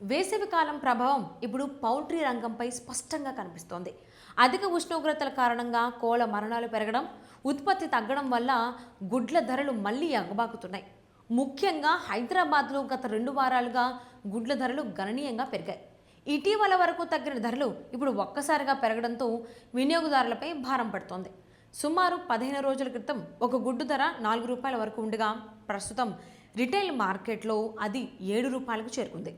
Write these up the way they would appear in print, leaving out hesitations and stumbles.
వేసవి కాలం ప్రభావం ఇప్పుడు పౌల్ట్రీ రంగంపై స్పష్టంగా కనిపిస్తోంది. అధిక ఉష్ణోగ్రతల కారణంగా కోళ్ల మరణాలు పెరగడం, ఉత్పత్తి తగ్గడం వల్ల గుడ్ల ధరలు మళ్లీ ఎగబాకుతున్నాయి. ముఖ్యంగా హైదరాబాద్లో గత 2 వారాలుగా గుడ్ల ధరలు గణనీయంగా పెరిగాయి. ఇటీవల వరకు తగ్గిన ధరలు ఇప్పుడు ఒక్కసారిగా పెరగడంతో వినియోగదారులపై భారం పడుతోంది. సుమారు 15 రోజుల క్రితం ఒక గుడ్డు ధర ₹4 వరకు ఉండగా ప్రస్తుతం రిటైల్ మార్కెట్లో అది ₹7కు చేరుకుంది.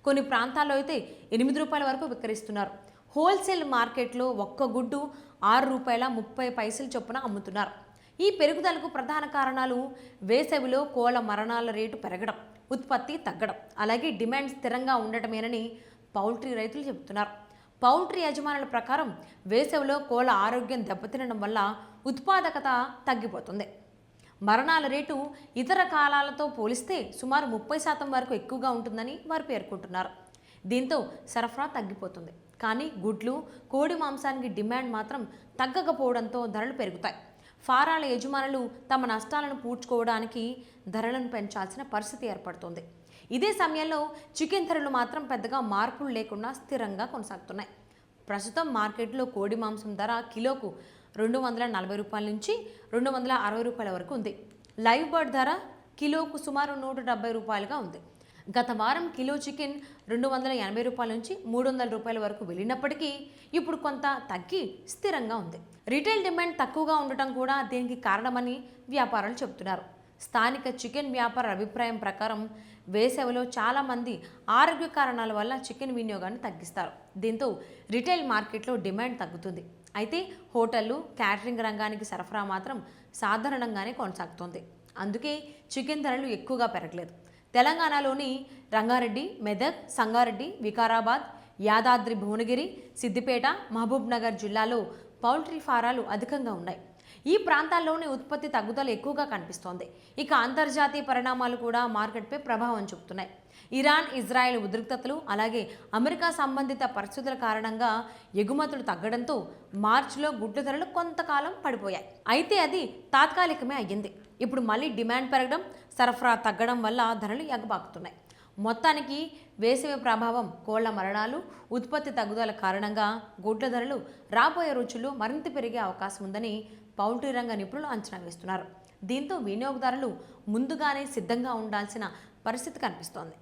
కొన్ని ప్రాంతాల్లో అయితే ₹8 వరకు విక్రయిస్తున్నారు. హోల్సేల్ మార్కెట్లో ఒక్క గుడ్డు ₹6.30 చొప్పున అమ్ముతున్నారు. ఈ పెరుగుదలకు ప్రధాన కారణాలు వేసవిలో కోళ్ల మరణాల రేటు పెరగడం, ఉత్పత్తి తగ్గడం, అలాగే డిమాండ్ స్థిరంగా ఉండటమేనని పౌల్ట్రీ రైతులు చెబుతున్నారు. పౌల్ట్రీ యజమానుల ప్రకారం వేసవిలో కోళ్ల ఆరోగ్యం దెబ్బతినడం వల్ల ఉత్పాదకత తగ్గిపోతుంది. మరణాల రేటు ఇతర కాలాలతో పోలిస్తే సుమారు 30% వరకు ఎక్కువగా ఉంటుందని వారు పేర్కొంటున్నారు. దీంతో సరఫరా తగ్గిపోతుంది. కానీ గుడ్లు, కోడి మాంసానికి డిమాండ్ మాత్రం తగ్గకపోవడంతో ధరలు పెరుగుతాయి. ఫారాల యజమానులు తమ నష్టాలను పూడ్చుకోవడానికి ధరలను పెంచాల్సిన పరిస్థితి ఏర్పడుతుంది. ఇదే సమయంలో చికెన్ ధరలు మాత్రం పెద్దగా మార్పులు లేకుండా స్థిరంగా కొనసాగుతున్నాయి. ప్రస్తుతం మార్కెట్లో కోడి మాంసం ధర కిలోకు ₹240 నుంచి ₹260 వరకు ఉంది. లైవ్ బర్డ్ ధర కిలోకు సుమారు ₹170గా ఉంది. గత వారం కిలో చికెన్ ₹280 నుంచి ₹300 వరకు వెళ్ళినప్పటికీ ఇప్పుడు కొంత తగ్గి స్థిరంగా ఉంది. రిటైల్ డిమాండ్ తక్కువగా ఉండటం కూడా దీనికి కారణమని వ్యాపారులు చెబుతున్నారు. స్థానిక చికెన్ వ్యాపార అభిప్రాయం ప్రకారం వేసవిలో చాలామంది ఆరోగ్య కారణాల వల్ల చికెన్ వినియోగాన్ని తగ్గిస్తారు. దీంతో రిటైల్ మార్కెట్లో డిమాండ్ తగ్గుతుంది. అయితే హోటళ్లు, క్యాటరింగ్ రంగానికి సరఫరా మాత్రం సాధారణంగానే కొనసాగుతోంది. అందుకే చికెన్ ధరలు ఎక్కువగా పెరగలేదు. తెలంగాణలోని రంగారెడ్డి, మెదక్, సంగారెడ్డి, వికారాబాద్, యాదాద్రి భువనగిరి, సిద్దిపేట, మహబూబ్ నగర్ జిల్లాలో పౌల్ట్రీ ఫారాలు అధికంగా ఉన్నాయి. ఈ ప్రాంతాల్లోనే ఉత్పత్తి తగ్గుదల ఎక్కువగా కనిపిస్తోంది. ఇక అంతర్జాతీయ పరిణామాలు కూడా మార్కెట్పై ప్రభావం చూపుతున్నాయి. ఇరాన్, ఇజ్రాయెల్ ఉద్రిక్తతలు, అలాగే అమెరికా సంబంధిత పరిస్థితుల కారణంగా ఎగుమతులు తగ్గడంతో మార్చిలో గుడ్ల ధరలు కొంతకాలం పడిపోయాయి. అయితే అది తాత్కాలికమే అయ్యింది. ఇప్పుడు మళ్ళీ డిమాండ్ పెరగడం, సరఫరా తగ్గడం వల్ల ధరలు ఎగబాకుతున్నాయి. మొత్తానికి వేసవి ప్రభావం, కోళ్ల మరణాలు, ఉత్పత్తి తగ్గుదల కారణంగా గుడ్ల ధరలు రాబోయే రోజుల్లో మరింత పెరిగే అవకాశం ఉందని పౌల్ట్రీ రంగ నిపుణులు అంచనా వేస్తున్నారు. దీంతో వినియోగదారులు ముందుగానే సిద్ధంగా ఉండాల్సిన పరిస్థితి కనిపిస్తోంది.